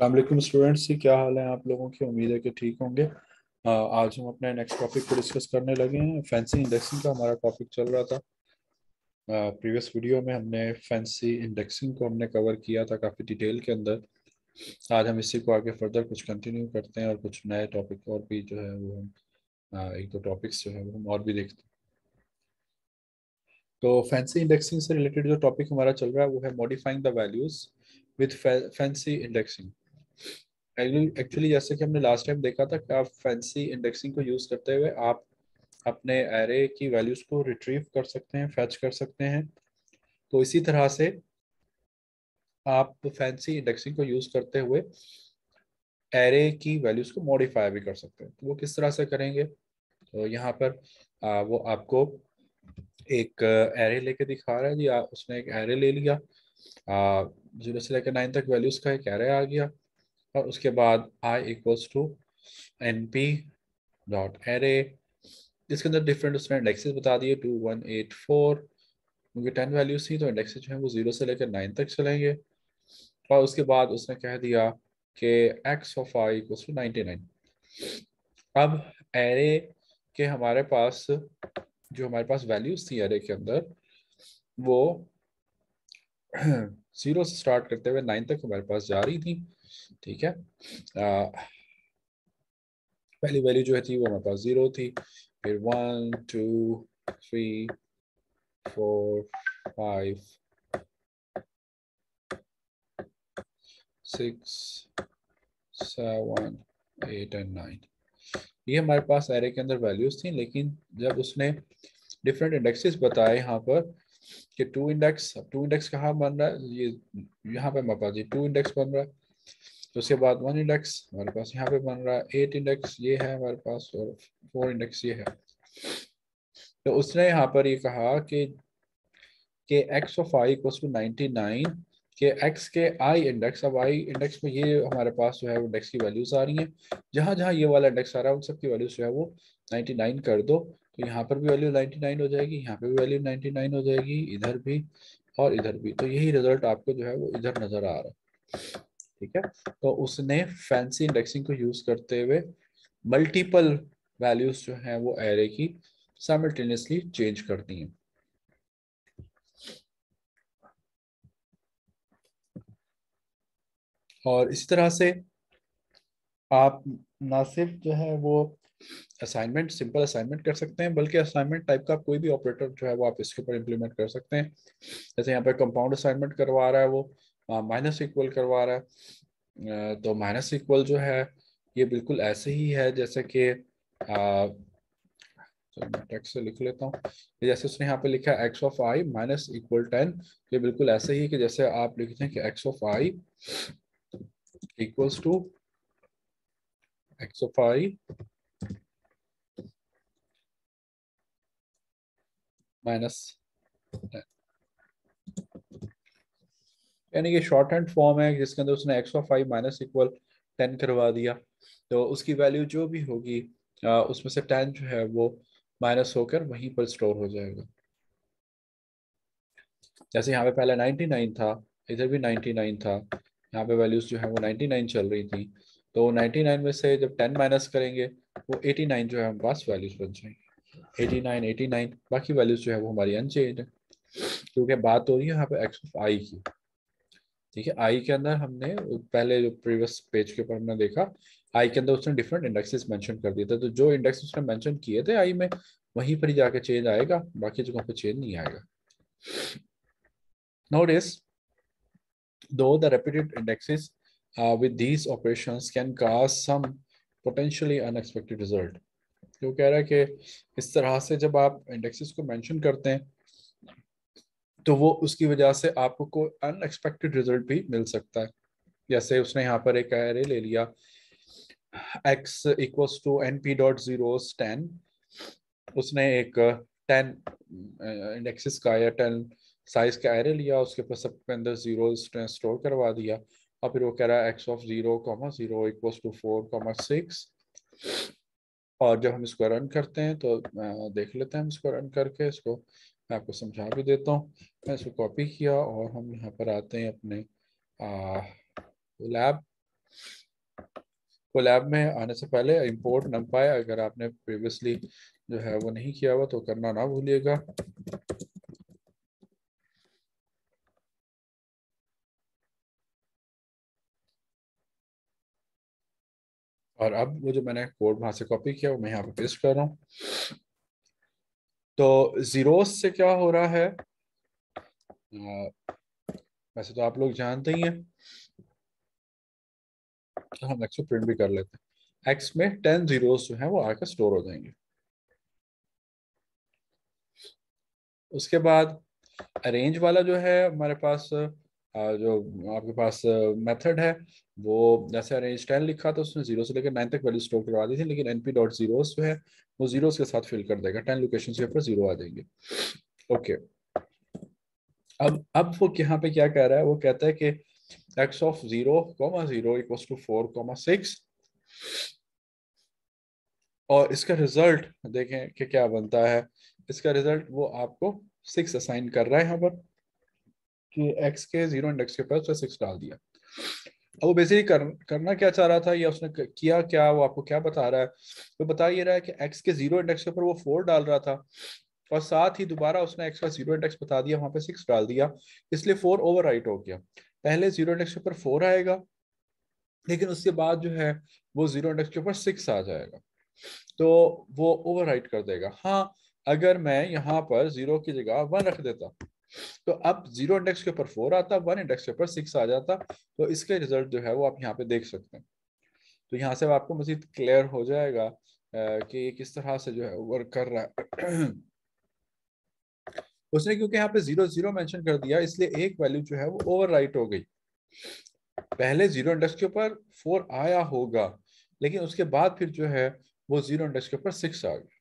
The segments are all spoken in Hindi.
वालेकुम स्टूडेंट्स, क्या हाल है आप लोगों की। उम्मीद है कि ठीक होंगे। आज हम अपने नेक्स्ट टॉपिक को डिस्कस करने लगे हैं। फैंसी इंडेक्सिंग का हमारा टॉपिक चल रहा था। प्रीवियस वीडियो में हमने फैंसी इंडेक्सिंग को हमने कवर किया था काफ़ी डिटेल के अंदर। आज हम इसी को आगे फर्दर कुछ कंटिन्यू करते हैं और कुछ नए टॉपिक और भी जो है वो हम एक दो टॉपिक्स जो है वो हम और भी देखते हैं। तो फैंसी इंडेक्सिंग से रिलेटेड जो टॉपिक हमारा चल रहा है वो है modifying the values with fancy indexing. Actually जैसे कि हमने लास्ट टाइम देखा था कि आप फैंसी इंडेक्सिंग को यूज़ करते हुए आप अपने एरे की वैल्यूज़ को रिट्रीव कर सकते हैं, फैच कर सकते हैं। तो इसी तरह से आप फैंसी इंडेक्सिंग को यूज़ करते हुए एरे की वैल्यूज़ को मॉडिफाई भी कर सकते हैं। तो वो किस तरह से करेंगे? तो यहाँ पर वो आपको एक एरे लेके दिखा रहा है जी। उसने एक एरे ले लिया, 0 से लेकर 9 तक वैल्यूज़ का एक एरे आ गया। और उसके बाद i equals to n p dot array, जिसके अंदर डिफरेंट उसने इंडेक्सेस बता दिए 2 1 8 4। क्योंकि 10 वैल्यूज थी तो इंडेक्सेस जो है वो 0 से लेकर 9 तक चलेंगे। और उसके बाद उसने कह दिया कि x of i equals to 99। अब एरे के हमारे पास जो हमारे पास वैल्यूज थी एरे के अंदर वो 0 से स्टार्ट करते हुए 9 तक हमारे पास जा रही थी। ठीक है। पहली वैल्यू जो है थी वो हमारे पास 0 थी, फिर 1 2 3 4 5 6 7 8 एंड 9। ये हमारे पास एरे के अंदर वैल्यूज थी। लेकिन जब उसने डिफरेंट इंडेक्सेस बताए यहाँ पर कि टू इंडेक्स कहाँ बन रहा है, ये यहाँ पे हमारे पास ये 2 इंडेक्स बन रहा है। तो उसके बाद 1 इंडेक्स हमारे पास यहाँ पे बन रहा है, 8 इंडेक्स ये है हमारे पास, और 4 इंडेक्स ये है। तो उसने यहाँ पर ये कहा कि x of i equals to 99 के एक्स के आई इंडेक्स। अब आई इंडेक्स में ये हमारे पास जो है वो इंडेक्स की वैल्यूज आ रही हैं। जहाँ जहाँ ये वाला इंडेक्स आ रहा है उन सब की वैल्यूज जो है वो 99 कर दो, तो यहाँ पर भी वैल्यू 99 हो जाएगी, यहाँ पे भी वैल्यू 99 हो जाएगी, इधर भी और इधर भी। तो यही रिजल्ट आपको जो है वो इधर नजर आ रहा है। ठीक है। तो उसने फैंसी इंडेक्सिंग को यूज करते हुए मल्टीपल वैल्यूज जो है वो एरे की साइमल्टेनियसली चेंज कर दी हैं। और इसी तरह से आप ना सिर्फ जो है वो असाइनमेंट, सिंपल असाइनमेंट कर सकते हैं, बल्कि असाइनमेंट टाइप का कोई भी ऑपरेटर जो है वो आप इसके ऊपर इम्प्लीमेंट कर सकते हैं। जैसे यहाँ पे कंपाउंड असाइनमेंट करवा रहा है वो, माइनस इक्वल करवा रहा है। तो माइनस इक्वल जो है ये बिल्कुल ऐसे ही है जैसे कि चलो मैं टेक्स्ट से लिख लेता हूँ। ये जैसे उसने यहाँ पे लिखा है x of i minus equal 10, ये बिल्कुल ऐसे ही कि जैसे आप लिखते हैं कि x of i equals to x of i minus, यानी कि शॉर्ट हैंड फॉर्म है जिसके अंदर उसने x of i minus equal 10 करवा दिया। तो उसकी वैल्यू जो भी होगी उसमें से 10 जो है वो माइनस होकर वहीं पर स्टोर हो जाएगा। जैसे यहाँ पे पहले 99 था, इधर भी 99 था, यहाँ पे वैल्यूज जो है वो 99 चल रही थी। तो 99 में से जब 10 माइनस करेंगे वो 89 जो है हमारे पास वैल्यूज बन जाएंगी। 89 89, बाकी वैल्यूज जो है वो हमारी अनचेंज है, क्योंकि बात हो रही है यहाँ पे एक्स ऑफ आई की। ठीक है। आई के अंदर हमने पहले जो प्रीवियस पेज के ऊपर हमने देखा, आई के अंदर उसने डिफरेंट इंडेक्सेस मेंशन कर दिए थे। तो जो इंडेक्स उसने मेंशन किए थे आई में, वहीं पर ही जाके चेंज आएगा, बाकी जगहों पे चेंज नहीं आएगा। Notice, though the repeated indexes with these operations can cause some potentially unexpected result। जो कह रहा है कि इस तरह से जब आप इंडेक्सेस को मेंशन करते हैं तो वो उसकी वजह से आपको कोई अनएक्सपेक्टेड रिजल्ट भी मिल सकता है। जैसे उसने यहाँ पर एक एरे ले लिया x equals to n p dot zeros 10। उसने एक 10 इंडेक्सेस का या 10 साइज का एरे लिया, उसके ऊपर सबके अंदर जीरो स्टोर करवा दिया। और फिर वो कह रहा है एक्स ऑफ 0 0 इक्वल्स टू 4 6। और जब हम इसको रन करते हैं तो देख लेते हैं हम इसको रन करके। इसको मैं आपको समझा भी देता हूँ। मैं इसको कॉपी किया और हम यहाँ पर आते हैं अपने लैब। कोलैब में आने से पहले इंपोर्ट numpy अगर आपने प्रीवियसली जो है वो नहीं किया हुआ तो करना ना भूलिएगा। और अब वो जो मैंने कोड वहां से कॉपी किया वो मैं यहाँ पे पेस्ट कर रहा हूँ। तो जीरोस से क्या हो रहा है, वैसे तो आप लोग जानते ही हैं, तो हम एक्स को प्रिंट भी कर लेते हैं। एक्स में 10 जीरोस जो है वो आकर स्टोर हो जाएंगे। उसके बाद अरेंज वाला जो है हमारे पास जो आपके पास मेथड है, वो जैसे अरेंज 10 लिखा तो उसने 0 से लेकर 9 तक वैल्यू स्टोर करवा दी थी, लेकिन np डॉट जीरोस जो है वो जीरोस के साथ फिल कर देगा, 10 लोकेशन के ऊपर 0 आ जाएंगे। ओके, अब वो यहाँ पे क्या कह रहा है, वो कहता है कि x ऑफ 0, 0 इक्वल्स टू 4, 6, और इसका रिजल्ट देखें कि क्या बनता है। इसका रिजल्ट वो आपको 6 असाइन कर रहा है यहाँ पर, कि x के 0 इंडेक्स के पास 6 डाल दिया। अब वो बेसिकली करना क्या चाह रहा था, या उसने किया क्या, वो आपको क्या बता रहा है। वो बता ये रहा है कि x के 0 इंडेक्स के ऊपर वो 4 डाल रहा था, और साथ ही दोबारा उसने x का 0 इंडेक्स बता दिया, वहां पे 6 डाल दिया, इसलिए 4 ओवर राइट हो गया। पहले 0 इंडेक्स के ऊपर 4 आएगा, लेकिन उसके बाद जो है वो 0 इंडेक्स के ऊपर 6 आ जाएगा, तो वो ओवर राइट कर देगा। हाँ, अगर मैं यहाँ पर 0 की जगह 1 रख देता, तो अब 0 इंडेक्स के ऊपर 4 आता, 1 इंडेक्स के ऊपर 6 आ जाता, तो इसके रिजल्ट जो है वो आप यहाँ पे देख सकते हैं। तो यहाँ से आपको मजीद क्लियर हो जाएगा कि ये किस तरह से जो है वर्क कर रहा है। उसने क्योंकि यहाँ पे 0 0 मेंशन कर दिया, इसलिए एक वैल्यू जो है वो ओवर राइट हो गई। पहले 0 इंडेक्स के ऊपर 4 आया होगा, लेकिन उसके बाद फिर जो है वो 0 इंडेक्स के ऊपर 6 आ गया।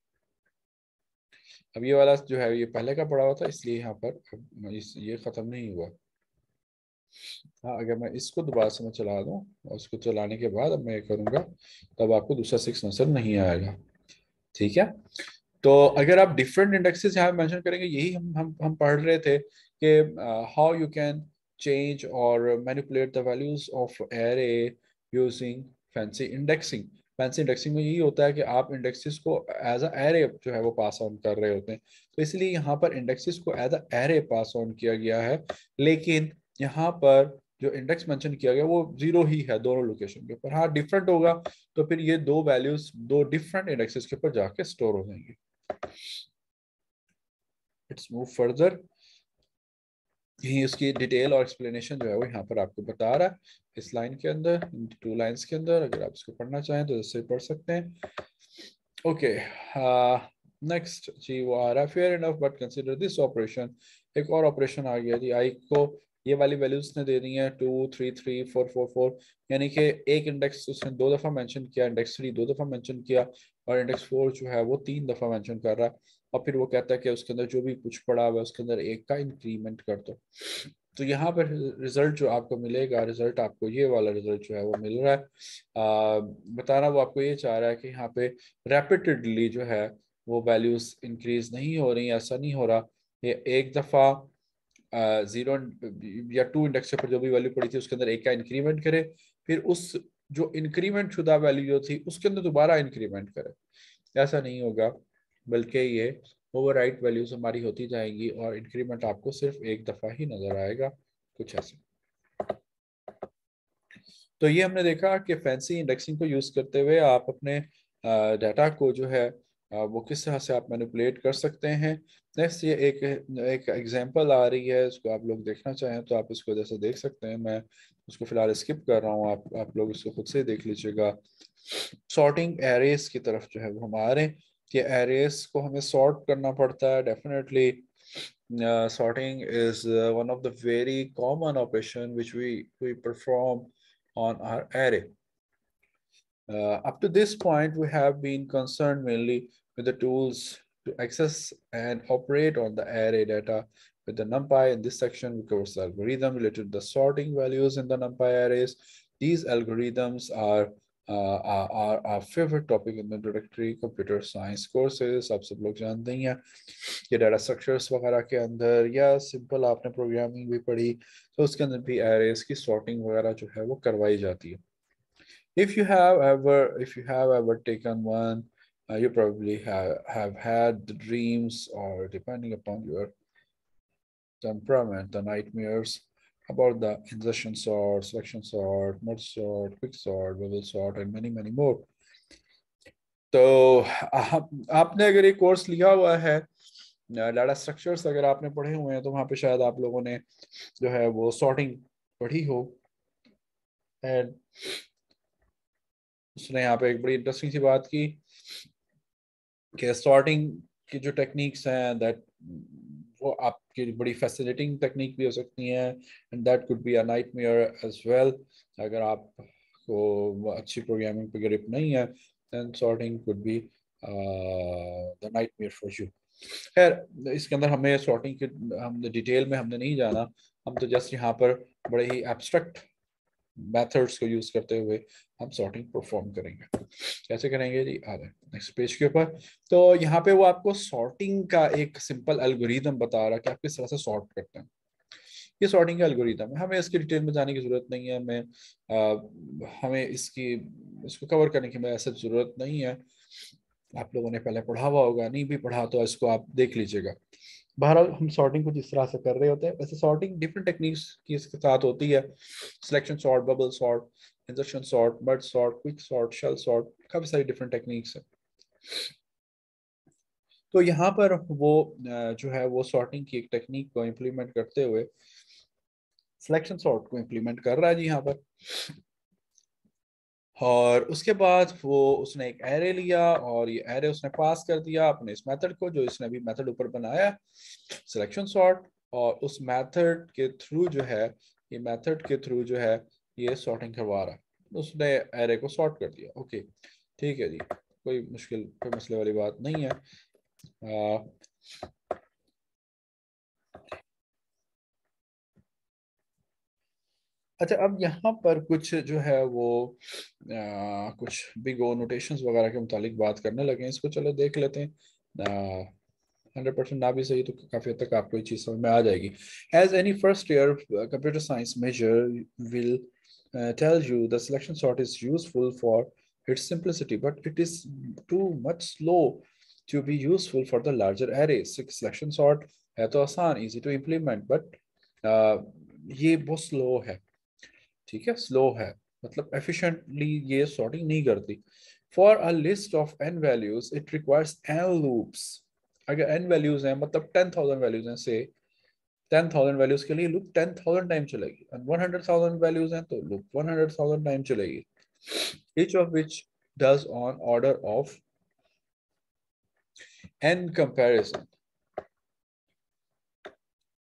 अब ये वाला जो है ये पहले का पड़ा हुआ था, इसलिए यहाँ पर ये खत्म नहीं हुआ। हाँ, अगर मैं इसको दोबारा से मैं चला दूँ, और इसको चलाने के बाद अब मैं ये करूँगा, तब आपको दूसरा 6 नजर नहीं आएगा। ठीक है, तो अगर आप डिफरेंट इंडेक्सेस यहाँ मेंशन करेंगे, यही हम पढ़ रहे थे कि हाउ यू कैन चेंज और manipulate the values of array using fancy indexing. Fancy indexing में यही होता है कि आप इंडेक्सेस को एज अ एरे जो है वो पास ऑन कर रहे होते हैं, तो इसलिए यहाँ पर इंडेक्सेस को as a array pass on किया गया है, लेकिन यहाँ पर जो इंडेक्स मेंशन किया गया वो 0 ही है दोनों लोकेशन के ऊपर। हाँ, डिफरेंट होगा तो फिर ये दो वैल्यूज दो डिफरेंट इंडेक्सेस के ऊपर जाके स्टोर हो जाएंगे। Let's move further. यही उसकी डिटेल और एक्सप्लेनेशन जो है वो यहाँ पर आपको बता रहा है इस लाइन के अंदर, इन 2 लाइंस के अंदर। अगर आप इसको पढ़ना चाहें तो इससे पढ़ सकते हैं। ओके, नेक्स्ट जी वो आ रहा है, fair enough but consider this operation. एक और ऑपरेशन आ गया जी, आई को ये वाली वैल्यूज ने दे दी है 2 3 3 4 4 4, यानी कि एक इंडेक्स उसने 2 दफा मेंशन किया, इंडेक्स 3 2 दफा मेंशन किया, और इंडेक्स 4 जो है वो 3 दफा मेंशन कर रहा है। और फिर वो कहता है कि उसके अंदर जो भी कुछ पड़ा हुआ है उसके अंदर एक का इंक्रीमेंट कर दो। तो यहाँ पर रिजल्ट जो आपको मिलेगा, रिजल्ट आपको ये वाला रिजल्ट जो है वो मिल रहा है। बताना वो आपको ये चाह रहा है कि यहाँ पे रैपिडली जो है वो वैल्यूज इंक्रीज नहीं हो रही, ऐसा नहीं हो रहा। ये एक दफा 0 या 2 इंडेक्स के ऊपर जो भी वैल्यू पड़ी थी उसके अंदर एक का इंक्रीमेंट करे, फिर उस जो इंक्रीमेंट शुदा वैल्यू जो थी उसके अंदर दोबारा इंक्रीमेंट करे। ऐसा नहीं होगा, बल्कि ये ओवरराइट वैल्यूज हमारी होती जाएंगी और इंक्रीमेंट आपको सिर्फ एक दफा ही नजर आएगा, कुछ ऐसे। तो ये हमने देखा कि फैंसी इंडेक्सिंग को यूज करते हुए आप अपने डाटा को जो है वो किस तरह से आप मैनिपुलेट कर सकते हैं। नेक्स्ट ये एक एग्जांपल आ रही है, इसको आप लोग देखना चाहें तो आप इसको जैसे देख सकते हैं। मैं उसको फिलहाल स्किप कर रहा हूँ, आप लोग इसको खुद से देख लीजिएगा। सॉर्टिंग एरेस की तरफ जो है वो हम आ रहे हैं कि एरेस को हमें सॉर्ट करना पड़ता है definitely. sorting is one of the very common operation which we perform on our array. Up to this point, we have been concerned mainly with the tools to access and operate on the array data with the NumPy. In this section, we cover the algorithm related to the sorting values in the NumPy arrays. These algorithms are our favorite topic in the introductory computer science courses. आप सब लोग जानते ही हैं कि डाटा स्ट्रक्चर्स वगैरह के अंदर या सिंपल आपने प्रोग्रामिंग भी पढ़ी तो उसके अंदर भी एरेज की सॉर्टिंग वगैरह जो है वो करवाई जाती है। if you have ever taken one, you probably have had the dreams, or depending upon your temperament, the nightmares about the insertion sort, selection sort, merge sort, quick sort, bubble sort, and many many more. तो आपने अगर ये कोर्स लिया हुआ है, डाटा स्ट्रक्चर्स अगर आपने पढ़े हुए हैं, तो वहाँ पे शायद आप लोगों ने जो है वो सॉर्टिंग पढ़ी हो। एंड उसने यहाँ पे एक बड़ी इंटरेस्टिंग सी बात की कि सॉर्टिंग की जो टेक्निक्स हैं, दैट वो आपकी बड़ी फैसिनेटिंग टेक्निक भी हो सकती हैं, and that could be a nightmare as well. अगर आपको अच्छी प्रोग्रामिंग पे ग्रिप नहीं है, then sorting could be the nightmare for you. खैर, इसके अंदर हमें सॉर्टिंग के हमने डिटेल में हमने नहीं जाना, हम तो जस्ट यहाँ पर बड़े ही एब्स्ट्रैक्ट मेथड्स को यूज करते हुए हम सॉर्टिंग परफॉर्म करेंगे। कैसे करेंगे जी, आ रहे हैं नेक्स्ट पेज के ऊपर। तो यहाँ पे वो आपको सॉर्टिंग का एक सिंपल एल्गोरिदम बता रहा है कि आप किस तरह से सॉर्ट करते हैं। ये सॉर्टिंग का एल्गोरिदम है, हमें इसकी डिटेल में जाने की जरूरत नहीं है, हमें इसको कवर करने की हमें ऐसा जरूरत नहीं है। आप लोगों ने पहले पढ़ा हुआ होगा, नहीं भी पढ़ा तो इसको आप देख लीजिएगा। बहरहाल हम सॉर्टिंग कुछ इस तरह से कर रहे होते हैं। वैसे सॉर्टिंग डिफरेंट टेक्निक्स की इसके साथ होती है, selection sort, bubble sort, insertion sort, merge sort, quick sort, shell sort, काफी सारी डिफरेंट टेक्निक्स है। तो यहाँ पर वो जो है वो सॉर्टिंग की एक टेक्निक को इम्प्लीमेंट करते हुए सिलेक्शन सॉर्ट को इम्प्लीमेंट कर रहा है जी यहाँ पर। और उसके बाद वो उसने एक एरे लिया, और ये एरे उसने पास कर दिया अपने इस मेथड को, जो इसने अभी मेथड ऊपर बनाया, सिलेक्शन सॉर्ट। और उस मेथड के थ्रू जो है, ये मेथड के थ्रू जो है ये सॉर्टिंग करवा रहा है, उसने एरे को सॉर्ट कर दिया। ओके, ठीक है जी, कोई मुश्किल, कोई मसले वाली बात नहीं है। अच्छा, अब यहाँ पर कुछ जो है वो कुछ बिग ओ नोटेशंस वगैरह के मुतालिक बात करने लगे हैं, इसको चलो देख लेते हैं। 100% ना भी सही तो काफी हद तक आपको ये चीज समझ में आ जाएगी। As any first year computer science major will tell you the selection sort is useful for its simplicity, but it is too much slow to be useful for the larger arrays. Selection sort है तो आसान, easy to implement, but ये बहुत स्लो है। ठीक है, स्लो है मतलब एफिशिएंटली ये सॉर्टिंग नहीं करती। For a list of n values it requires n loops. अगर n वैल्यूज हैं, मतलब 10,000 वैल्यूज हैं, से 10,000 वैल्यूज के लिए लूप 10,000 टाइम चलेगी, और 100,000 वैल्यूज हैं तो लूप 100,000 टाइम चलेगी, each of which does on order of n comparison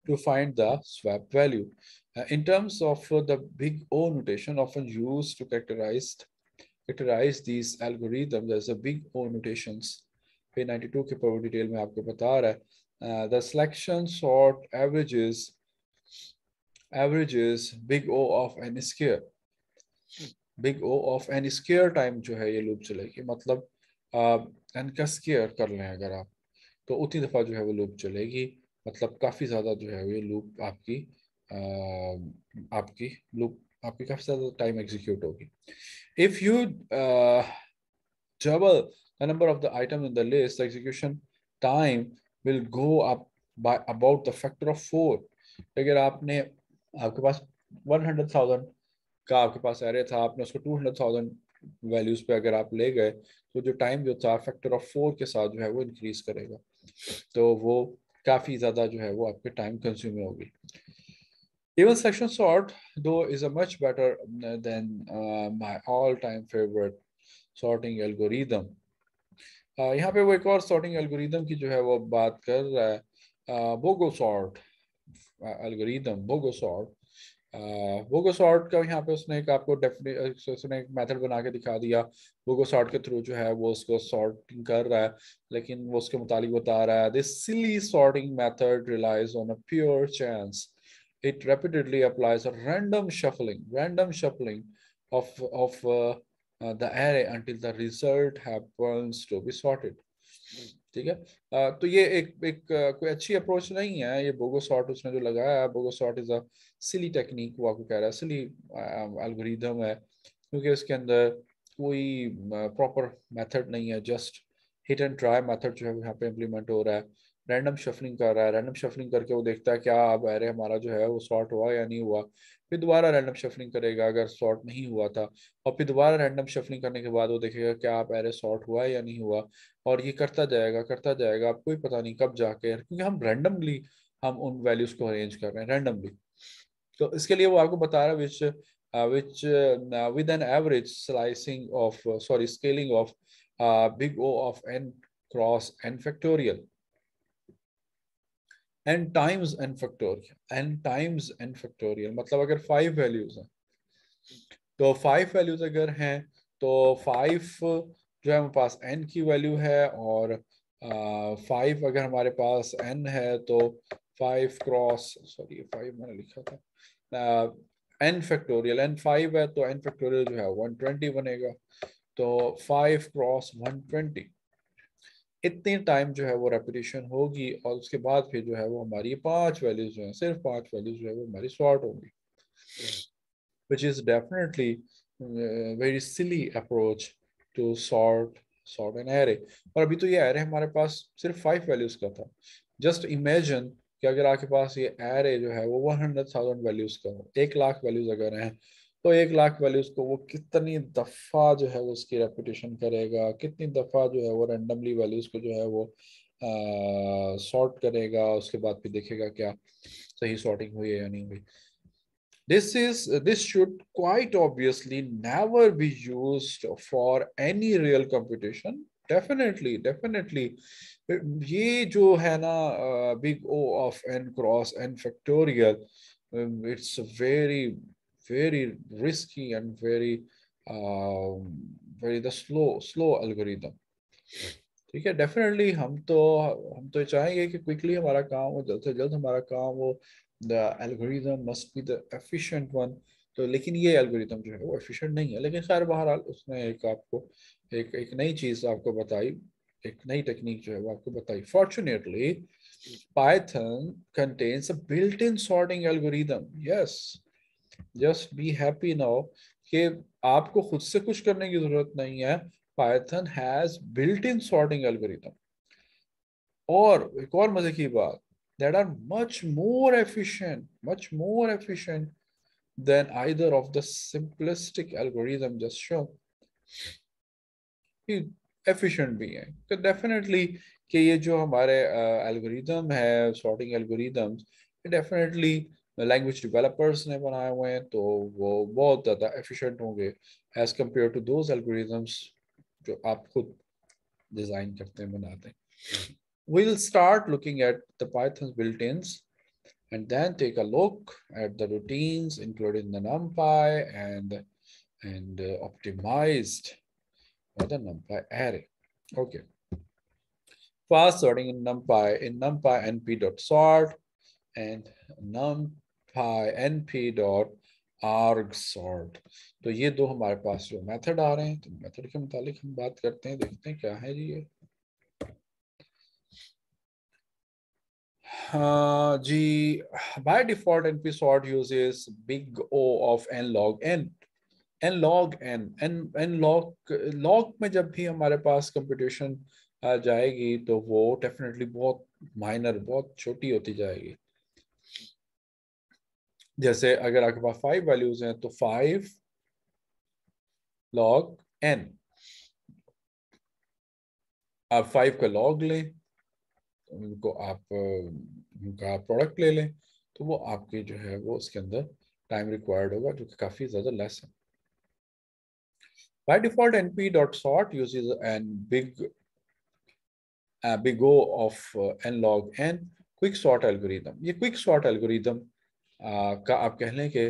to find the swap value. In terms of the big O notation often used to characterize these algorithms, there's a big O notations पे 92 के पूरी डिटेल में आपको बता रहा है। The selection sort averages big O of n square, big O of n square time जो है ये लूप चलेगी, मतलब n का स्क्वायर कर लें अगर आप, तो उतनी दफा जो है वो लूप चलेगी, मतलब काफी ज्यादा जो है ये लूप आपकी लूप आपकी काफी ज्यादा टाइम एग्जीक्यूट होगी। If you double the number of the item in the list, the execution time will go up by about the factor of 4। अगर आपके पास 100,000 का आपके पास एरे था, आपने उसको 200,000 वैल्यूज पे अगर आप ले गए, तो जो टाइम जो था फैक्टर ऑफ 4 के साथ जो है वो इंक्रीज करेगा, तो वो काफी ज्यादा जो है वो आपके टाइम कंज्यूम होगी। Even section sort though is a much better than my all-time favorite sorting algorithm। यहाँ पे वो एक और सॉर्टिंग एल्गोरिदम की जो है वो बात कर रहा है, बोगो सॉर्ट एल्गोरिदम, बोगो सॉर्ट। बोगो सॉर्ट का यहाँ पे उसने एक मेथड बना के दिखा दिया। बोगो सॉर्ट के थ्रू जो है वो उसको सॉर्टिंग कर रहा है, लेकिन वो उसके मुतालिक बता रहा है, this silly sorting method relies on a pure chance. It repeatedly applies a random shuffling of the array until the result happens to be sorted। ठीक है, तो ये कोई अच्छी अप्रोच नहीं है। ये बोगो सॉर्ट उसने जो लगाया है, bogo sort is a silly technique, वो आपको कह रहा है सिली एल्गोरिदम है, क्योंकि इसके अंदर कोई प्रॉपर मेथड नहीं है, just hit and try method जो है यहाँ पे इम्प्लीमेंट हो रहा है। रैंडम शफलिंग कर रहा है, रैंडम शफलिंग करके वो देखता है क्या अब एरे हमारा जो है वो सॉर्ट हुआ या नहीं हुआ, फिर दोबारा रैंडम शफलिंग करेगा अगर सॉर्ट नहीं हुआ था, और फिर दोबारा रैंडम शफलिंग करने के बाद वो देखेगा क्या आप एरे सॉर्ट हुआ है या नहीं हुआ, और ये करता जाएगा, आपको ही पता नहीं कब जाके, क्योंकि हम रैंडमली हम उन वैल्यूज को अरेंज कर रहे हैं रैंडमली। तो इसके लिए वो आपको बता रहा है which with an average slicing of sorry scaling of big O of n cross n factorial n times n factorial मतलब अगर 5 वैल्यूज हैं तो 5 वैल्यूज अगर हैं तो 5 जो है हमारे पास n की वैल्यू है, और 5 अगर हमारे पास n है तो 5 क्रॉस सॉरी 5 मैंने लिखा था n फैक्टोरियल, n 5 है तो n फैक्टोरियल जो है 120 बनेगा, तो 5 क्रॉस 120 इतनी टाइम जो है वो रेपिटेशन होगी, और उसके बाद फिर जो है वो हमारी 5 वैल्यूज जो है सिर्फ 5 वैल्यूज जो है वो हमारी सॉर्ट होंगी, which is definitely very silly approach to sort an array। और अभी तो ये array हमारे पास सिर्फ 5 वैल्यूज का था। जस्ट इमेजिन कि अगर आपके पास ये array जो है वो 100,000 वैल्यूज का हो, 1 लाख वैल्यूज अगर हैं, तो 1 लाख वैल्यूज को वो कितनी दफा जो है वो उसकी रेपिटेशन करेगा, कितनी दफा जो है वो रैंडमली वैल्यूज को जो है वो सॉर्ट करेगा, उसके बाद फिर देखेगा क्या सही सॉर्टिंग हुई है या नहीं हुई। This should quite obviously never be used for any real computation. Definitely. ये जो है ना big O of n cross n factorial, it's a very risky and very the slow algorithm। ठीक है, डेफिनेटली हम तो चाहेंगे कि क्विकली हमारा काम हो, जल्द से जल्द हमारा काम हो, the algorithm must be the efficient one. तो लेकिन ये एल्गोरिदम जो है वो एफिशिएंट नहीं है, लेकिन खैर बहरहाल उसने एक आपको एक नई चीज आपको बताई, एक नई टेक्निक जो है वो आपको बताई। Fortunately Python contains a built in sorting algorithm. Yes, just be happy now कि आपको खुद से कुछ करने की जरूरत नहीं है। Python has built in sorting algorithm, और एक और मजे की बात, that are much more efficient than either of the simplistic algorithm just show. Efficient भी है तो डेफिनेटली कि ये जो हमारे एल्गोरिदम है sorting algorithms, definitely language developers ने बनाए हुए हैं, तो वो बहुत ज़्यादा एफिशिएंट होंगे as compare to those algorithms जो आप खुद डिज़ाइन करते हैं, बनाते हैं। We'll start looking at the Python's built-ins and then take a look at the routines, including the NumPy and optimized for the NumPy array. Okay. Fast sorting in NumPy np.sort and NumPy np.argsort। तो ये दो हमारे पास जो मेथड आ रहे हैं, तो मेथड के मुतालिक हम बात करते हैं, देखते हैं क्या है जी ये। जी, by default np sort uses big O of n log n। n log n log में जब भी हमारे पास कंप्यूटेशन जाएगी तो वो डेफिनेटली बहुत माइनर, बहुत छोटी होती जाएगी। जैसे अगर आपके पास 5 वैल्यूज हैं तो 5 log n, आप 5 का लॉग लें, उनको आप उनका प्रोडक्ट ले लें, तो वो आपके जो है वो उसके अंदर टाइम रिक्वायर्ड होगा जो कि काफ़ी ज़्यादा लेस है। By default, np.sort uses big O of n log n quick sort algorithm। ये quick sort algorithm का आप कह लें कि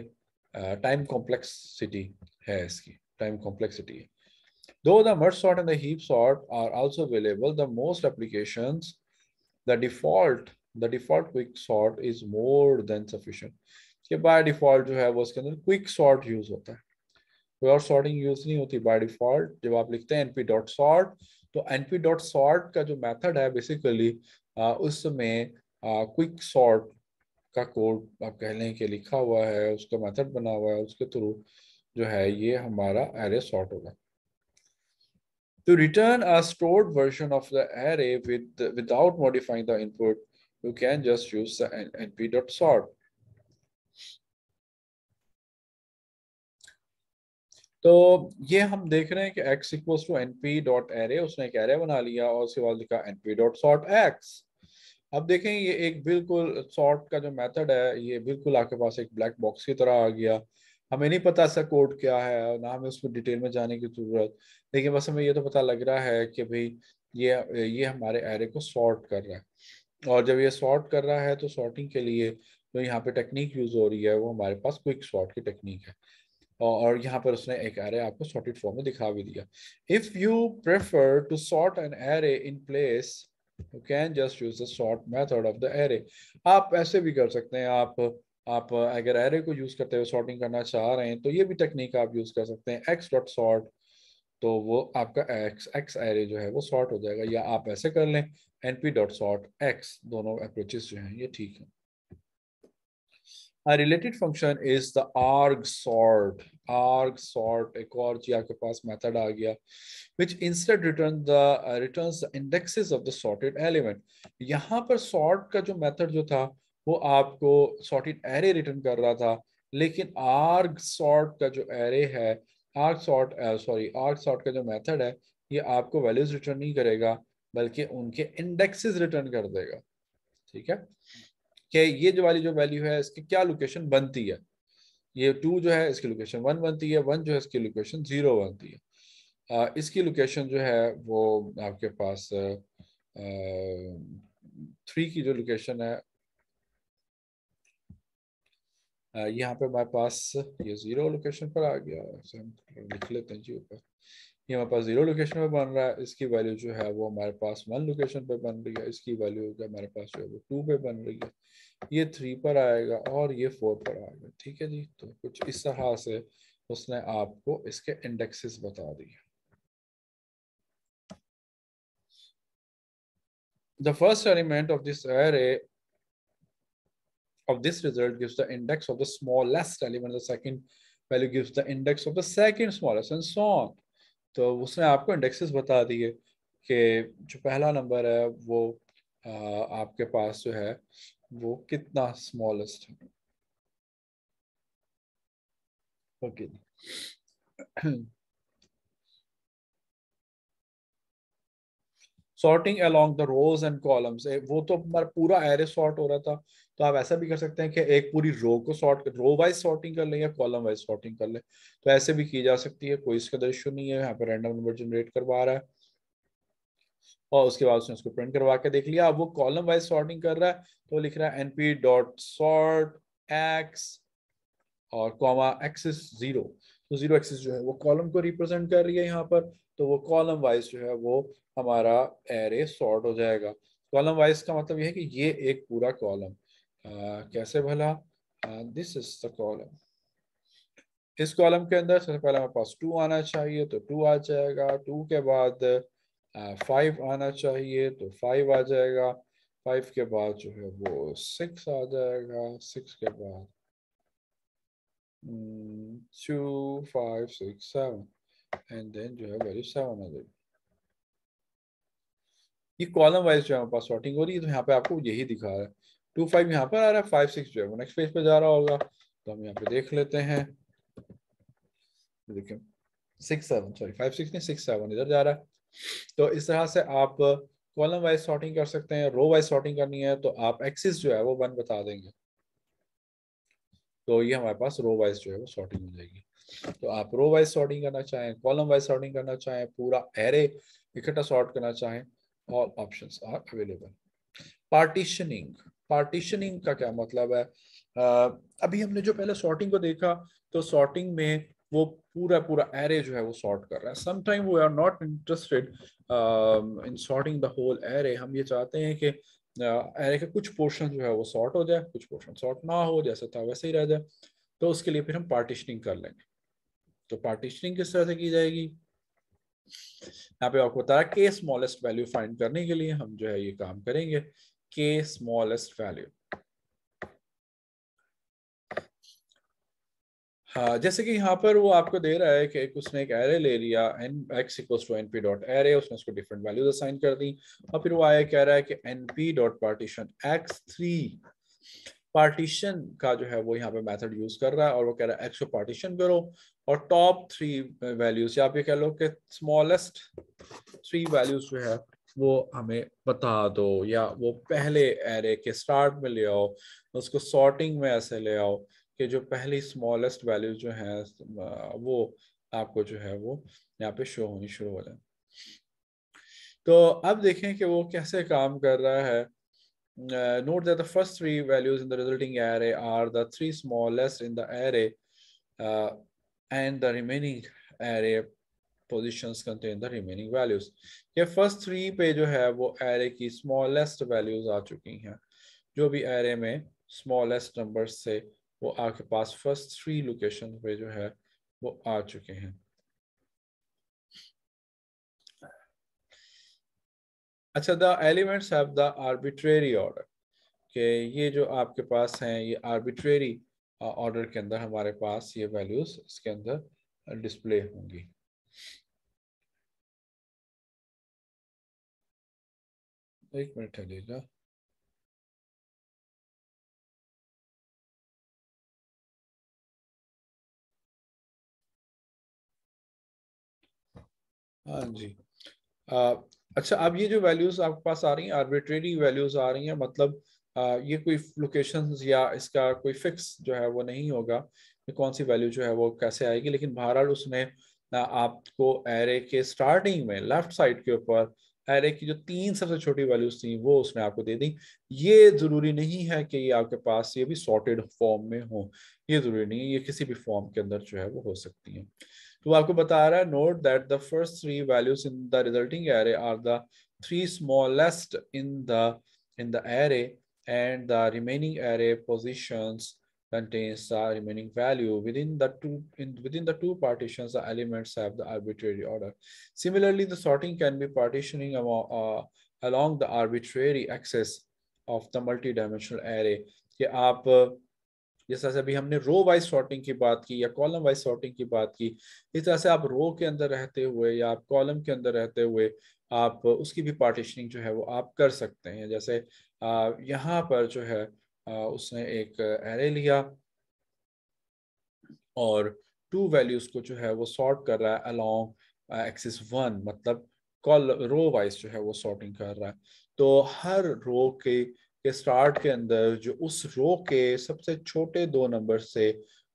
टाइम कॉम्प्लेक्सिटी है, इसकी टाइम कॉम्प्लेक्सिटी है। Though the merge sort and the heap sort are also available, the most applications, the default quick sort is more than sufficient। कि by default जो है वो उसके अंदर quick sort यूज होता है, कोई और सॉर्टिंग यूज नहीं होती बाय डिफॉल्ट। जब आप लिखते हैं np.sort, तो np.sort का जो मेथड है बेसिकली उसमें क्विक सॉर्ट का कोड आप कह लें कि लिखा हुआ है, उसका मेथड बना हुआ है, उसके थ्रू जो है ये हमारा एरे सॉर्ट होगा। To return a stored version of the array without modifying the input, you can just use the np.sort. तो ये हम देख रहे हैं कि x इक्वल्स टू np.array, उसने एक एरे बना लिया और उसके बाद लिखा np.sortx। अब देखें ये एक बिल्कुल सॉर्ट का जो मेथड है ये बिल्कुल आपके पास एक ब्लैक बॉक्स की तरह आ गया। हमें नहीं पता इसका कोड क्या है, ना हमें उसको डिटेल में जाने की जरूरत, लेकिन बस हमें ये तो पता लग रहा है कि भाई ये हमारे एरे को सॉर्ट कर रहा है। और जब ये सॉर्ट कर रहा है तो सॉर्टिंग के लिए जो यहाँ पे टेक्निक यूज हो रही है वो हमारे पास क्विक सॉर्ट की टेक्निक है। और यहाँ पर उसने एक एरे आपको सॉर्टेड फॉर्म में दिखा भी दिया। If you prefer to sort an array in place, you can just use the sort method of the array. आप ऐसे भी कर सकते हैं, आप अगर एरे को यूज करते हुए सॉर्टिंग करना चाह रहे हैं तो ये भी टेक्निक आप यूज कर सकते हैं, एक्स डॉट सॉर्ट। तो वो आपका एक्स एक्स एरे जो है वो सॉर्ट हो जाएगा, या आप ऐसे कर लें np डॉट सॉर्ट एक्स। दोनों अप्रोचेस जो हैं ये ठीक है। A related function is the argsort. Argsort एक और जी आपके पास मेथड आ गया which instead returns the indexes of the sorted element. यहाँ पर sort का जो मेथड जो था वो आपको sorted array रिटर्न कर रहा था, लेकिन argsort का जो array है, argsort का जो मेथड है ये आपको वैल्यूज रिटर्न नहीं करेगा बल्कि उनके इंडेक्सेस रिटर्न कर देगा। ठीक है कि ये जो वाली जो वैल्यू है इसकी क्या लोकेशन बनती है, ये 2 जो है इसकी लोकेशन 1 बनती है, 1 जो है इसकी लोकेशन 0 बनती है। इसकी लोकेशन जो है वो आपके पास 3 की जो लोकेशन है, यहाँ पे हमारे पास ये 0 लोकेशन पर आ गया, हम लिख लेते हैं जी ऊपर। ये हमारे पास 0 लोकेशन पे बन रहा है, इसकी वैल्यू जो है वो हमारे पास 1 लोकेशन पे बन रही है, इसकी वैल्यू हमारे पास जो है वो 2 पे बन रही है, ये 3 पर आएगा और ये 4 पर आएगा। ठीक है जी, तो कुछ इस तरह से उसने आपको इसके इंडेक्सेस बता दिए। The first element of this array of this result gives the index of the smallest element, the second value gives the index of the second smallest and so on. तो उसने आपको इंडेक्सेस बता दिए कि जो पहला नंबर है वो आपके पास जो है वो कितना स्मॉलेस्ट है। Okay sorting along the rows and columns, वो तो हमारा पूरा एरे सॉर्ट हो रहा था, तो आप ऐसा भी कर सकते हैं कि एक पूरी रो को रो वाइज सॉर्टिंग कर लें या कॉलम वाइज सॉर्टिंग कर लें, तो ऐसे भी की जा सकती है, कोई इसका इशू नहीं है। यहाँ पर रैंडम नंबर जनरेट करवा रहा है और उसके बाद उसने उसको प्रिंट करवा के देख लिया। अब वो कॉलम वाइज सॉर्टिंग कर रहा है तो लिख रहा है np डॉट सॉर्ट एक्स और कॉमा एक्सिस 0। तो 0 एक्सिस जो है वो कॉलम को रिप्रेजेंट कर रही है यहाँ पर, तो वो कॉलम वाइज जो है वो हमारा एरे सॉर्ट हो जाएगा। कॉलम वाइज का मतलब ये है कि ये एक पूरा कॉलम कैसे भला, दिस इज द कॉलम। इस कॉलम के अंदर सबसे पहले हमारे पास 2 आना चाहिए तो 2 आ जाएगा, 2 के बाद 5 आना चाहिए तो 5 आ जाएगा, 5 के बाद जो है वो 6 आ जाएगा, 6 के बाद 2 5 6 7 एंड देन जो है वैल्यू 7 आ जाएगी। ये कॉलम वाइज जो है हमारे पास सॉर्टिंग हो रही है, तो यहाँ पे आपको यही दिखा रहा है। 2 5 यहाँ पर आ रहा है, 5 6 जो है वो नेक्स्ट पेज पे जा रहा होगा, तो हम यहाँ पे देख लेते हैं। देखिए 6 7 सॉरी 5 6 नहीं 6 7 इधर जा रहा है। तो इस तरह से आप कॉलम वाइज सॉर्टिंग कर सकते हैं। रो वाइज सॉर्टिंग करनी है तो आप एक्सिस जो है वो 1 बता देंगे, तो ये हमारे पास रो वाइज जो है वो सॉर्टिंग हो जाएगी। तो आप रो वाइज सॉर्टिंग करना चाहें, कॉलम वाइज सॉर्टिंग करना चाहें, पूरा एरे इकट्ठा सॉर्ट करना चाहें, all options are available. Partitioning, partitioning का क्या मतलब है? अभी हमने जो पहले सॉर्टिंग को देखा तो सॉर्टिंग में वो पूरा पूरा एरे जो है वो सॉर्ट कर रहा है। Sometime we are not interested in sorting the whole array, हम ये चाहते हैं कि एरे के कुछ पोर्शन जो है वो सॉर्ट हो जाए, कुछ पोर्शन सॉर्ट ना हो, जैसे था वैसे ही रह जाए, तो उसके लिए फिर हम पार्टीशनिंग कर लेंगे। तो पार्टीशनिंग किस तरह से की जाएगी, यहाँ पे आपको बताया के स्मॉलेस्ट वैल्यू फाइंड करने के लिए हम जो है ये काम करेंगे, के स्मॉलेस्ट वैल्यू। हाँ, जैसे कि यहाँ पर वो आपको दे रहा है कि उसने एक एरे ले लिया an x equals to np dot array, उसने उसको डिफरेंट वैल्यूज असाइन कर दी, और फिर वो आया कह रहा है कि np dot partition x3 partition का जो है वो यहाँ पे मेथड यूज कर रहा है, और वो कह रहा है x को पार्टीशन करो और टॉप 3 वैल्यूज या आप ये कह लो कि स्मॉलेस्ट 3 वैल्यूज जो है वो हमें बता दो, या वो पहले एरे के स्टार्ट में ले आओ, उसको सॉर्टिंग में ऐसे ले आओ कि जो पहली स्मॉलेस्ट वैल्यूज जो है वो आपको जो है वो यहाँ पे शो होनी शुरू हो जाए। तो अब देखें कि वो कैसे काम कर रहा है। Note that the first 3 values in the resulting array are the 3 smallest in the array, uh, and the remaining array positions contain the remaining values. ये first 3 पे जो है वो array की smallest values आ चुकी हैं, जो भी array में smallest numbers से वो आपके पास first 3 location पे जो है वो आ चुके हैं। अच्छा, the elements have the arbitrary order, कि ये जो आपके पास हैं ये आर्बिट्रेरी ऑर्डर के अंदर हमारे पास ये वैल्यूज इसके अंदर डिस्प्ले होंगी। एक मिनट ठहरिएगा। हाँ जी। आ, अच्छा, अब ये जो वैल्यूज आपके पास आ रही हैं आर्बिट्रेरी वैल्यूज आ रही हैं, मतलब ये कोई लोकेशंस या इसका कोई फिक्स जो है वो नहीं होगा कि कौन सी वैल्यू जो है वो कैसे आएगी, लेकिन बहरहाल उसने आपको एरे के स्टार्टिंग में लेफ्ट साइड के ऊपर एरे की जो 3 सबसे छोटी वैल्यूज थी वो उसने आपको दे दी। ये जरूरी नहीं है कि ये आपके पास ये भी सॉर्टेड फॉर्म में हो, ये जरूरी नहीं है, ये किसी भी फॉर्म के अंदर जो है वो हो सकती है। तो आपको बता रहा है note that the first 3 values in the resulting array are the 3 smallest in the array, and the remaining array positions contains the remaining value within the two partitions. The elements have the arbitrary order. Similarly, the sorting can be partitioning along the arbitrary axis of the multi-dimensional array, कि आप जैसा से अभी हमने रो वाइज सॉर्टिंग की बात की या कॉलम वाइज सॉर्टिंग की बात की, इस तरह से आप रो के अंदर रहते हुए या आप कॉलम के अंदर रहते हुए आप उसकी भी पार्टीशनिंग जो है वो आप कर सकते हैं। जैसे यहाँ पर जो है उसने एक एरे लिया और 2 वैल्यूज को जो है वो सॉर्ट कर रहा है अलोंग एक्सिस 1, मतलब कॉल रो वाइज जो है वो सॉर्टिंग कर रहा है। तो हर रो के स्टार्ट के अंदर जो उस रो के सबसे छोटे 2 नंबर से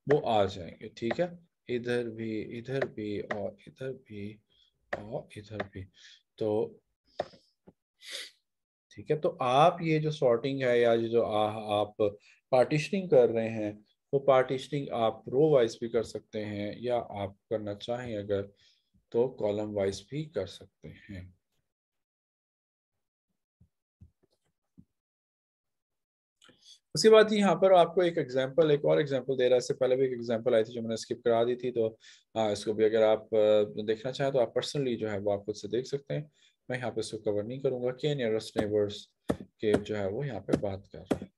वो आ जाएंगे, ठीक है, इधर भी और इधर भी और इधर भी। तो ठीक है, तो आप ये जो सॉर्टिंग है या ये जो आप पार्टीशनिंग कर रहे हैं, वो पार्टीशनिंग आप रो वाइज भी कर सकते हैं या आप करना चाहें अगर तो कॉलम वाइज भी कर सकते हैं। उसके बाद यहाँ पर आपको एक और एग्जांपल दे रहा है। इससे पहले भी एक एग्जांपल आई थी जो मैंने स्किप करा दी थी, तो इसको भी अगर आप देखना चाहें तो आप पर्सनली जो है वो आप खुद से देख सकते हैं। मैं यहाँ पे इसको कवर नहीं करूंगा। के नियरेस्ट नेबर्स के जो है वो यहाँ पे बात कर रहे हैं।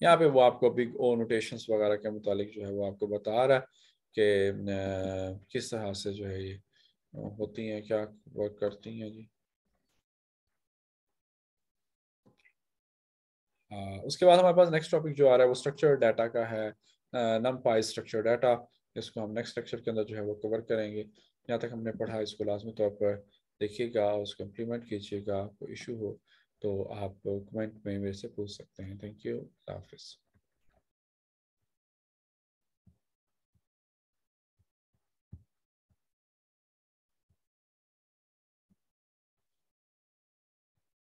यहाँ पे वो आपको बिग ओ नोटेशंस वगैरह के मुतालिक जो है वो आपको बता रहा है कि किस तरह से जो है ये होती हैं, क्या वर्क करती हैं जी। उसके बाद हमारे पास नेक्स्ट टॉपिक जो आ रहा है वो स्ट्रक्चर डाटा का है। नमपाई स्ट्रक्चर डाटा, इसको हम नेक्स्ट लेक्चर के अंदर जो है वो कवर करेंगे। यहाँ तक हमने पढ़ा इसको लाजमी तौर पर देखिएगा, उसको इम्प्लीमेंट कीजिएगा। कोई इशू हो तो आप कमेंट में मेरे से पूछ सकते हैं। थैंक यू, हाफिज़।